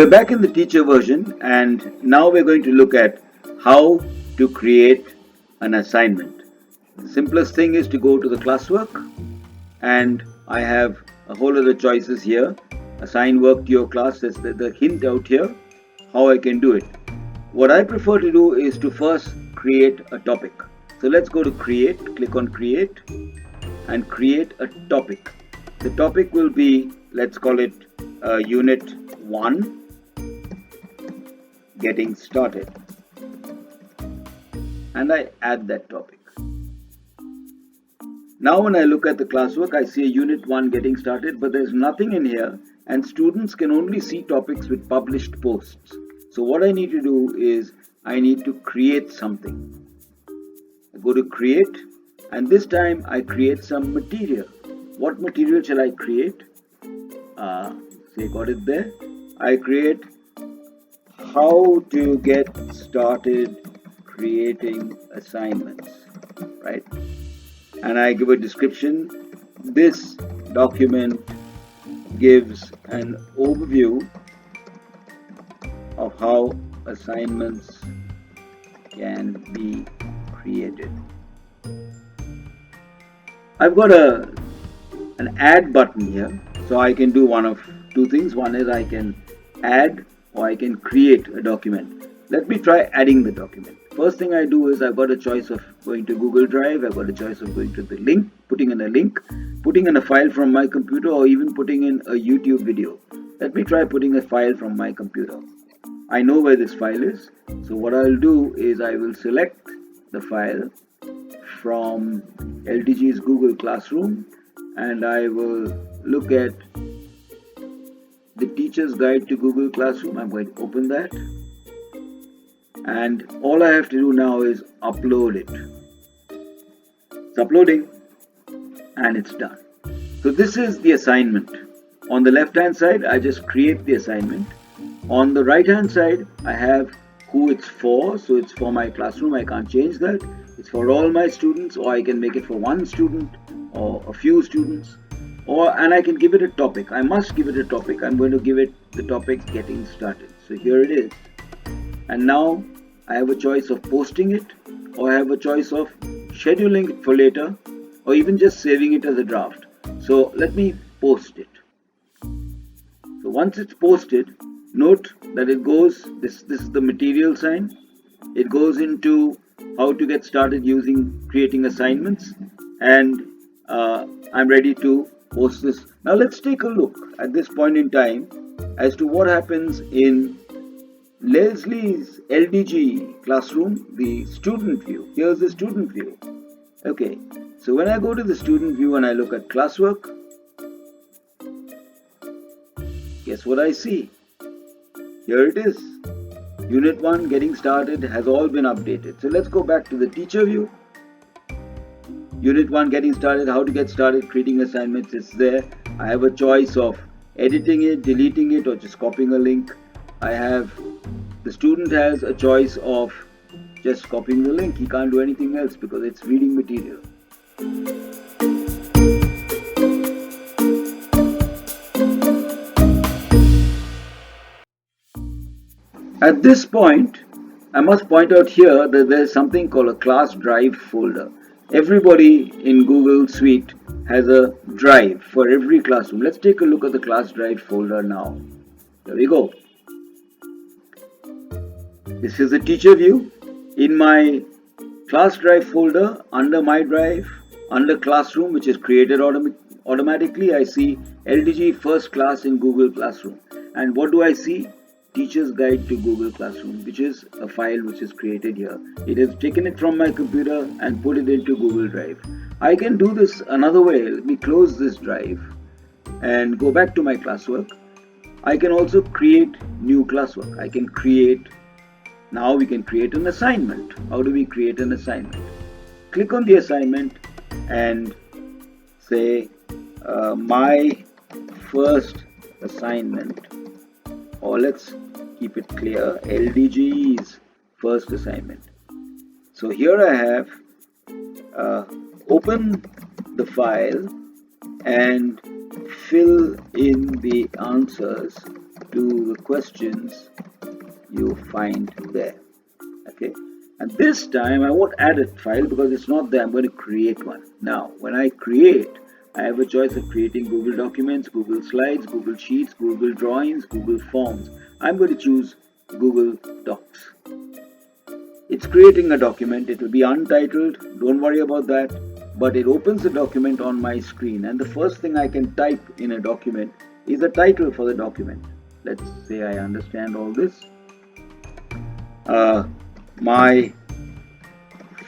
we're back in the teacher version, and now we're going to look at how to create an assignment. The simplest thing is to go to the classwork, and I have a whole lot of choices here. Assign work to your class. That's the hint out here, how I can do it. What I prefer to do is to first create a topic. So let's go to create, click on create, and create a topic. The topic will be, let's call it unit 1, getting started, and I add that topic. Now when I look at the classwork, I see a unit 1 getting started, but there's nothing in here, and students can only see topics with published posts. So what I need to do is I need to create something. I go to create, and this time I create some material. What material shall I create? Say, got it there. I create how to get started creating assignments, right? And I give a description. This document gives an overview of how assignments can be created. I've got an add button here, so I can do one of two things. One is I can add or I can create a document. Let me try adding the document. First thing I do is I've got a choice of going to Google Drive, I've got a choice of going to the link, putting in a link, putting in a file from my computer, or even putting in a YouTube video. Let me try putting a file from my computer. I know where this file is, so what I'll do is I will select the file from LTG's Google Classroom, and I will look at the teacher's guide to Google Classroom. I'm going to open that, and all I have to do now is upload it. It's uploading, and it's done. So this is the assignment. On the left hand side, I just create the assignment. On the right hand side, I have who it's for. So it's for my classroom, I can't change that. It's for all my students, or I can make it for one student or a few students, and I can give it a topic. I must give it a topic. I'm going to give it the topic getting started. So here it is. And now I have a choice of posting it, or I have a choice of scheduling it for later, or even just saving it as a draft. So let me post it. So once it's posted, note that it goes, this is the material sign. It goes into how to get started creating assignments, and I'm ready to post this. Now let's take a look at this point in time as to what happens in Leslie's LDG classroom, the student view. Here's the student view. Okay, so when I go to the student view and I look at classwork, guess what I see? Here it is. Unit 1 getting started has all been updated. So let's go back to the teacher view. Unit 1 getting started, how to get started creating assignments is there. I have a choice of editing it, deleting it, or just copying a link. The student has a choice of just copying the link. He can't do anything else because it's reading material. At this point, I must point out here that there is something called a class drive folder. Everybody in Google Suite has a drive for every classroom. Let's take a look at the class drive folder now. There we go. This is the teacher view. In my class drive folder, under my drive, under classroom, which is created automatically, I see LDG first class in Google Classroom. And what do I see? Teacher's Guide to Google Classroom, which is a file which is created here. It has taken it from my computer and put it into Google Drive. I can do this another way. Let me close this drive and go back to my classwork. I can also create new classwork. Now we can create an assignment. How do we create an assignment? Click on the assignment and say my first assignment, or let's keep it clear, LDG's first assignment. So here I have open the file and fill in the answers to the questions you find there. Okay, and this time I won't add a file because it's not there. I'm going to create one. Now when I create, I have a choice of creating Google Documents, Google Slides, Google Sheets, Google Drawings, Google Forms. I'm going to choose Google Docs. It's creating a document. It will be untitled, don't worry about that, but it opens the document on my screen, and the first thing I can type in a document is the title for the document. Let's say I understand all this. My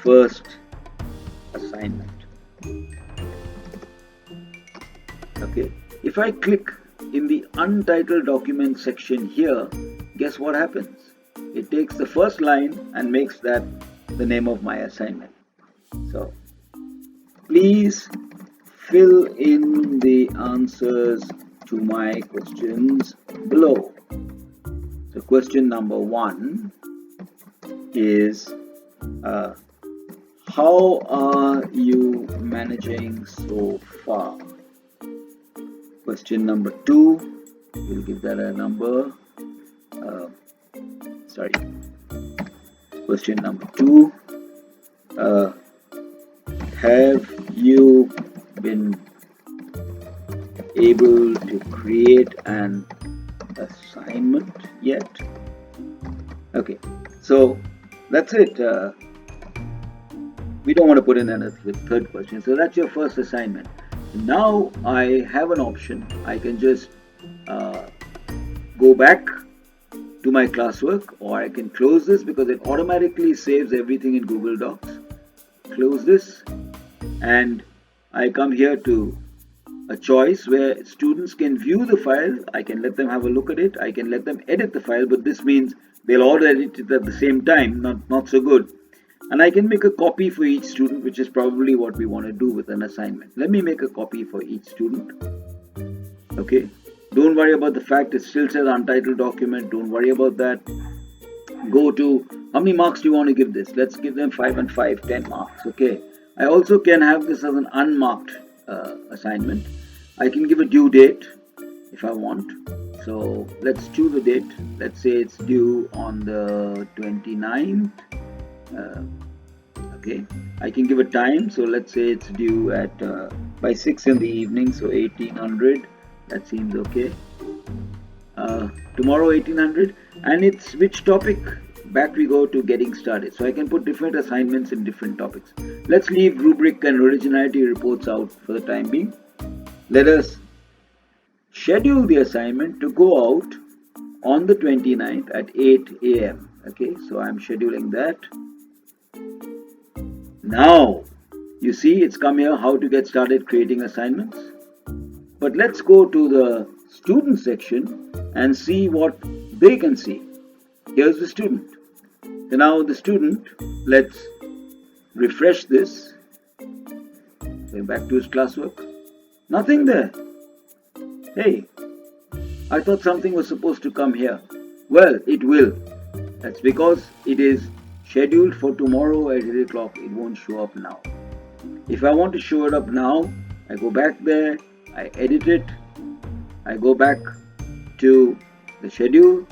first assignment. Okay, if I click in the untitled document section here, guess what happens? It takes the first line and makes that the name of my assignment. So please fill in the answers to my questions below. So question number 1 is how are you managing so far? Question number 2, we'll give that a number. Question number 2, have you been able to create an assignment yet? Okay, so that's it. We don't want to put in a third question. So that's your first assignment. Now I have an option. I can just go back to my classwork, or I can close this because it automatically saves everything in Google Docs. Close this, and I come here to a choice where students can view the file. I can let them have a look at it. I can let them edit the file, but this means they'll all edit it at the same time. Not so good. And I can make a copy for each student, which is probably what we want to do with an assignment. Let me make a copy for each student. Okay. Don't worry about the fact it still says untitled document. Don't worry about that. Go to how many marks do you want to give this? Let's give them 5 and 5, 10 marks. Okay. I also can have this as an unmarked assignment. I can give a due date if I want. So let's choose a date. Let's say it's due on the 29th. Okay. I can give a time. So let's say it's due at by 6 in the evening. So 1800. That seems okay. Tomorrow 1800, and it's which topic? Back we go to getting started. So I can put different assignments in different topics. Let's leave rubric and originality reports out for the time being. Let us schedule the assignment to go out on the 29th at 8 a.m. Okay, so I'm scheduling that. Now you see it's come here, how to get started creating assignments. But let's go to the student section and see what they can see. Here's the student. So now the student, let's refresh this. Going back to his classwork. Nothing there. Hey, I thought something was supposed to come here. Well, it will. That's because it is scheduled for tomorrow at 8 o'clock. It won't show up now. If I want to show it up now, I go back there. I edit it, I go back to the schedule,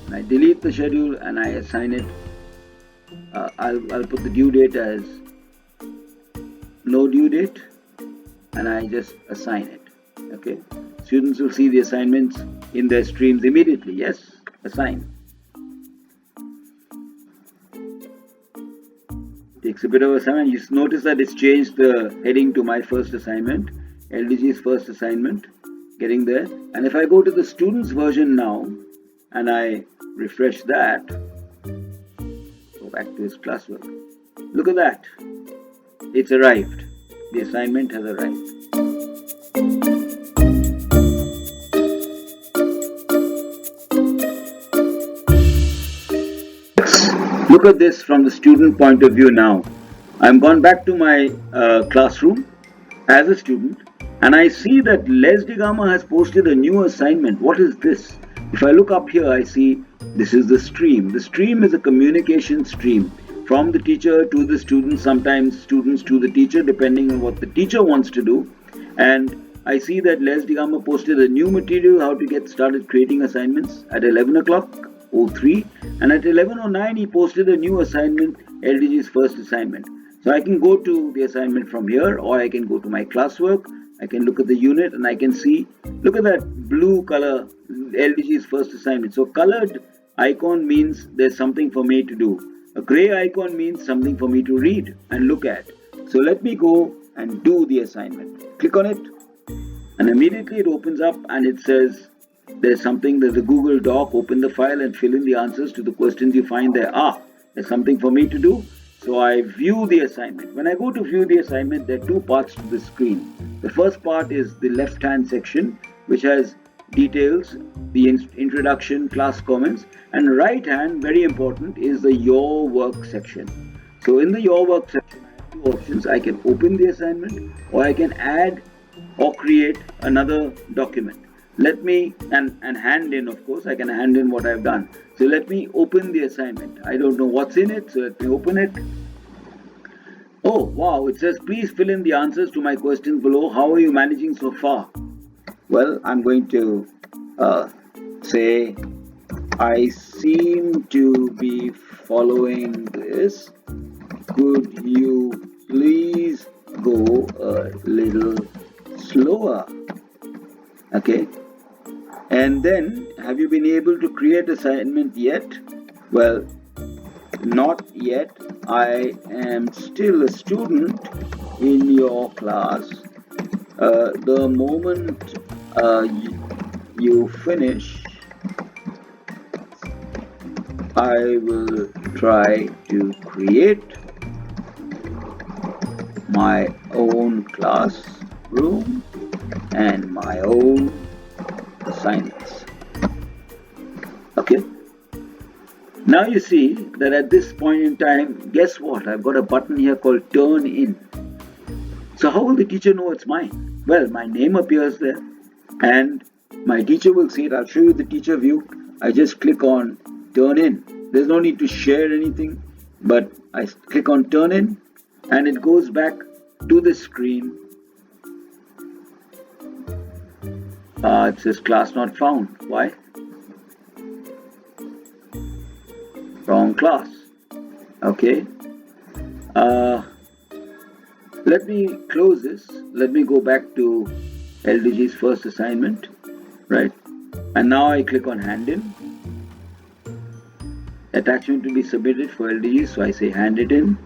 and I delete the schedule and I assign it. I'll put the due date as no due date, and I just assign it. Okay, students will see the assignments in their streams immediately. Yes, assign. Takes a bit of assignment. You notice that it's changed the heading to my first assignment. LDG's first assignment, getting there. And if I go to the student's version now and I refresh that, go back to his classwork, look at that, it's arrived. The assignment has arrived. Let's look at this from the student point of view now. I'm gone back to my classroom as a student, and I see that Les de Gama has posted a new assignment. What is this? If I look up here, I see this is the stream. The stream is a communication stream from the teacher to the student, sometimes students to the teacher, depending on what the teacher wants to do. And I see that Les Digama posted a new material, how to get started creating assignments, at 11 o'clock 03, and at 11:09 he posted a new assignment, LDG's first assignment. So I can go to the assignment from here, or I can go to my classwork. I can look at the unit and I can see, look at that blue color, LDG's first assignment. So colored icon means there's something for me to do. A gray icon means something for me to read and look at. So let me go and do the assignment. Click on it, and immediately it opens up and it says there's something, there's a Google Doc. Open the file and fill in the answers to the questions you find there. There's something for me to do. So I view the assignment. When I go to view the assignment, there are two parts to the screen. The first part is the left-hand section, which has details, the introduction, class comments, and right hand, very important, is the Your Work section. So in the Your Work section, I have two options. I can open the assignment, or I can add or create another document. Let me, and hand in, of course, I can hand in what I've done. So let me open the assignment. I don't know what's in it, so let me open it. Oh, wow, it says, please fill in the answers to my questions below. How are you managing so far? Well, I'm going to say, I seem to be following this. Could you please go a little slower? Okay. And then, have you been able to create assignment yet? Well, not yet. I am still a student in your class. The moment you finish, I will try to create my own classroom and my own assignments. Okay. Now you see that at this point in time, guess what? I've got a button here called Turn In. So how will the teacher know it's mine? Well, my name appears there and my teacher will see it. I'll show you the teacher view. I just click on Turn In. There's no need to share anything, but I click on Turn In and it goes back to the screen. It says class not found. Why? Wrong class. Okay. Let me close this. Let me go back to LDG's first assignment. Right. And now I click on hand in. Attachment to be submitted for LDG. So I say hand it in.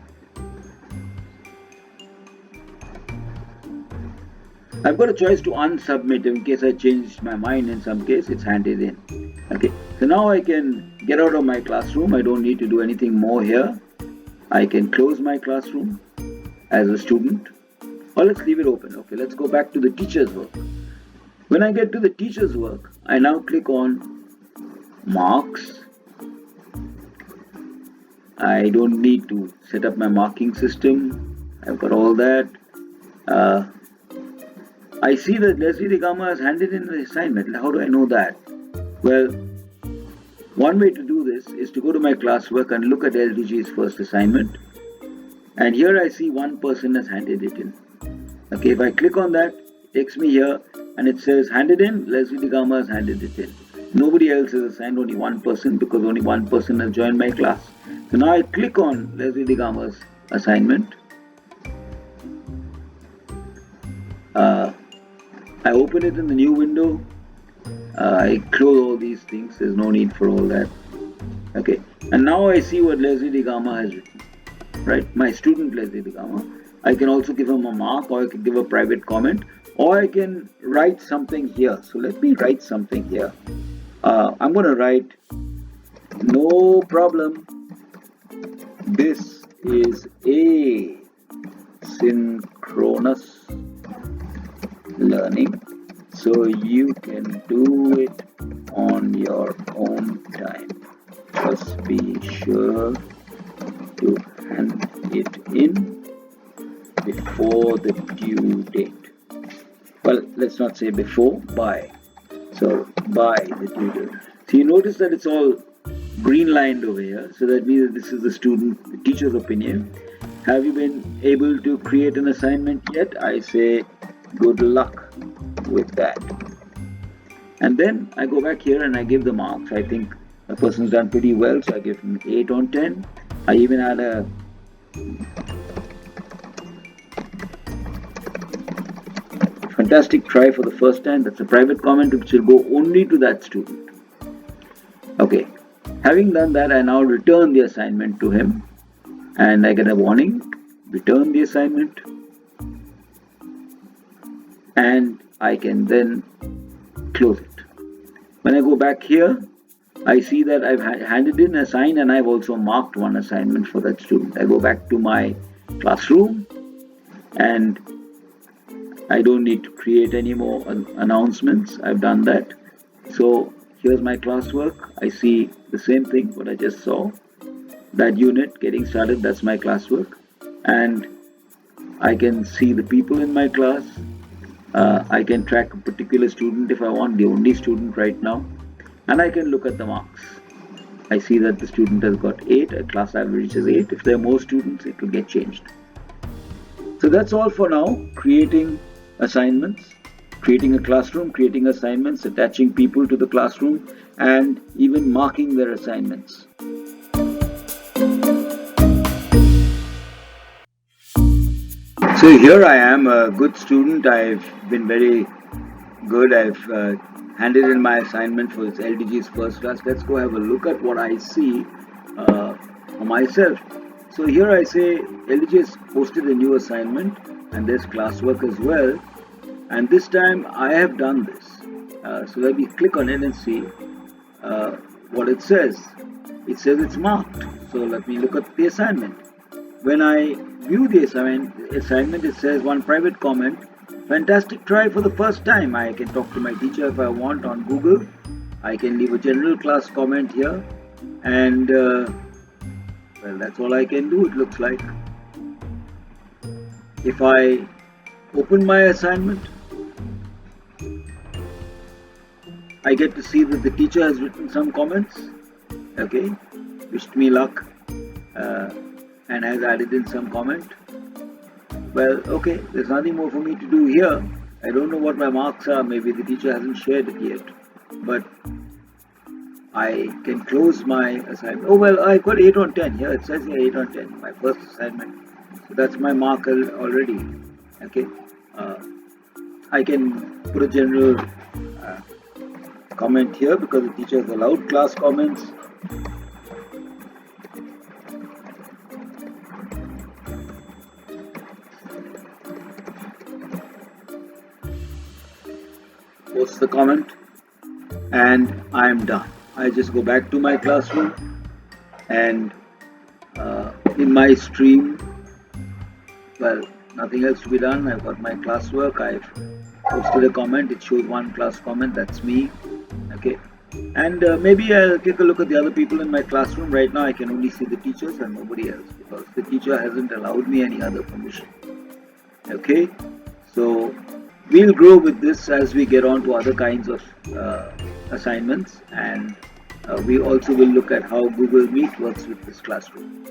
I've got a choice to unsubmit in case I changed my mind. In some case, it's handed in. Okay, so now I can get out of my classroom. I don't need to do anything more here. I can close my classroom as a student, or let's leave it open. Okay, let's go back to the teacher's work. When I get to the teacher's work, I now click on marks. I don't need to set up my marking system. I've got all that. I see that Leslie Digama has handed in the assignment. How do I know that? Well, one way to do this is to go to my classwork and look at LDG's first assignment. And here I see one person has handed it in. Okay, if I click on that, it takes me here and it says handed in, Leslie Digama has handed it in. Nobody else has assigned, only one person, because only one person has joined my class. So now I click on Leslie Digama's assignment. I open it in the new window. I close all these things. There's no need for all that. Okay. And now I see what Leslie Digama has written. Right? My student Leslie Digama. I can also give him a mark, or I can give a private comment, or I can write something here. So let me write something here. I'm going to write, no problem. This is asynchronous learning, so you can do it on your own time. Just be sure to hand it in before the due date. Well, let's not say before, by. So by the due date. So you notice that it's all green lined over here. So that means that this is the teacher's opinion. Have you been able to create an assignment yet? I say good luck. with that. And then I go back here and I give the marks. I think the person's done pretty well, so I give him 8 on 10. I even had a fantastic try for the first time. That's a private comment which will go only to that student. Okay, having done that, I now return the assignment to him and I get a warning, return the assignment, and I can then close it. When I go back here, I see that I've handed in a sign and I've also marked one assignment for that student. I go back to my classroom and I don't need to create any more announcements. I've done that. So here's my classwork. I see the same thing what I just saw. That unit getting started, that's my classwork. And I can see the people in my class. I can track a particular student if I want, the only student right now. And I can look at the marks. I see that the student has got 8, a class average is 8. If there are more students, it will get changed. So that's all for now. Creating assignments, creating a classroom, creating assignments, attaching people to the classroom, and even marking their assignments. So here I am, a good student. I've been very good. I've handed in my assignment for LDG's first class. Let's go have a look at what I see for myself. So here I say LDG has posted a new assignment and there's classwork as well. And this time I have done this. So let me click on it and see what it says. It says it's marked. So let me look at the assignment. When I view the assignment, it says one private comment. Fantastic try for the first time. I can talk to my teacher if I want on Google. I can leave a general class comment here. And well, that's all I can do, it looks like. If I open my assignment, I get to see that the teacher has written some comments. Okay, wished me luck and has added in some comment. Well, okay, there's nothing more for me to do here. I don't know what my marks are. Maybe the teacher hasn't shared it yet. But I can close my assignment. Oh, well, I got 8 on 10. Here it says here 8 on 10, my first assignment. So that's my mark already. Okay. I can put a general comment here because the teacher has allowed class comments. Post the comment and I am done. I just go back to my classroom and in my stream, well, nothing else to be done. I've got my classwork. I've posted a comment. It shows one class comment. That's me. Okay. And maybe I'll take a look at the other people in my classroom. Right now I can only see the teachers and nobody else because the teacher hasn't allowed me any other permission. Okay. So we'll grow with this as we get on to other kinds of assignments, and we also will look at how Google Meet works with this classroom.